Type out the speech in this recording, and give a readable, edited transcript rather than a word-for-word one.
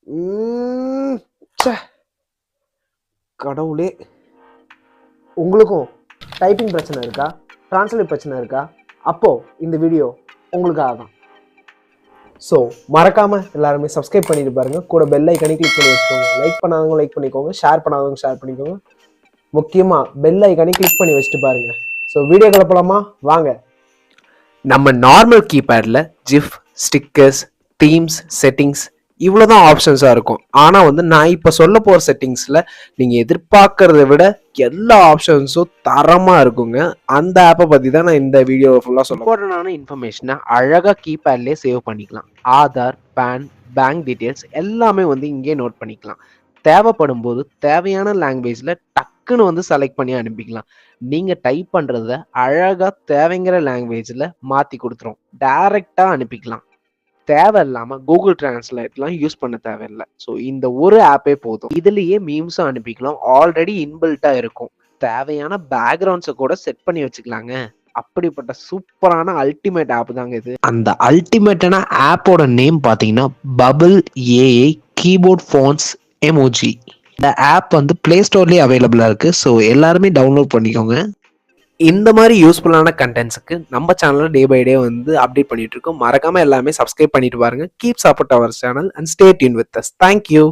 ம், ச்சே. கடவுளே! உங்களுக்கும் டைப்பிங் பிரச்சனை இருக்கா? ட்ரான்ஸ்லேட் பிரச்சனை இருக்கா? அப்போ இந்த வீடியோ உங்களுக்காக தான். ஸோ மறக்காம எல்லாருமே சப்ஸ்கிரைப் பண்ணிட்டு பாருங்க. கூட பெல் ஐக்கானே கிளிக் பண்ணி வச்சுக்கோங்க. லைக் பண்ணாதவங்க லைக் பண்ணிக்கோங்க, ஷேர் பண்ணாதவங்க ஷேர் பண்ணிக்கோங்க. முக்கியமா பெல் ஐக்கானே கிளிக் பண்ணி வச்சுட்டு பாருங்க. ஸோ வீடியோக்குள்ள போலாமா? வாங்க. நம்ம நார்மல் கீபேடில் ஜிஃப், ஸ்டிக்கர்ஸ், தீம்ஸ், செட்டிங்ஸ் இவ்வளோதான் ஆப்ஷன்ஸாக இருக்கும். ஆனால் வந்து நான் இப்போ சொல்ல போகிற செட்டிங்ஸில் நீங்கள் எதிர்பார்க்கறத விட எல்லா ஆப்ஷன்ஸும் தரமாக இருக்குங்க. அந்த ஆப்பை பற்றி தான் நான் இந்த வீடியோவை ஃபுல்லாக சொல்ல. இம்பார்ட்டண்டான இன்ஃபர்மேஷனை அழகாக கீபேட்லேயே சேவ் பண்ணிக்கலாம். ஆதார், பேன், பேங்க் டீட்டெயில்ஸ் எல்லாமே வந்து இங்கே நோட் பண்ணிக்கலாம். தேவைப்படும் போது தேவையான லாங்குவேஜில் டக்குன்னு வந்து செலக்ட் பண்ணி அனுப்பிக்கலாம். நீங்கள் டைப் பண்ணுறத அழகாக தேவைங்கிற லாங்குவேஜில் மாற்றி கொடுத்துரும். டைரெக்டாக அனுப்பிக்கலாம். தேவையில்லாமல் கூகுள் டிரான்ஸ்லேட்லாம் யூஸ் பண்ண தேவையில்லை. ஸோ இந்த ஒரு ஆப்பே போதும். இதுலேயே மீம்ஸும் அனுப்பிக்கலாம். ஆல்ரெடி இன்பில்ட்டாக இருக்கும். தேவையான பேக்ரவுண்ட்ஸை கூட செட் பண்ணி வச்சுக்கலாங்க. அப்படிப்பட்ட சூப்பரான அல்டிமேட் ஆப் தாங்க இது. அந்த அல்டிமேட்டான ஆப்போட நேம் பார்த்தீங்கன்னா bubble AI keyboard phones emoji. இந்த ஆப் வந்து பிளே ஸ்டோர்லேயே அவைலபிளாக இருக்குது. ஸோ எல்லாருமே டவுன்லோட் பண்ணிக்கோங்க. இந்த மாதிரி யூஸ்ஃபுல்லான கண்டென்ட்ஸுக்கு நம்ம சேனலில் டே பை டே வந்து அப்டேட் பண்ணிட்டு இருக்கோம். மறக்காம எல்லாமே சப்ஸ்கிரைப் பண்ணிட்டு பாருங்க. Keep support our channel and stay tuned with us. Thank you.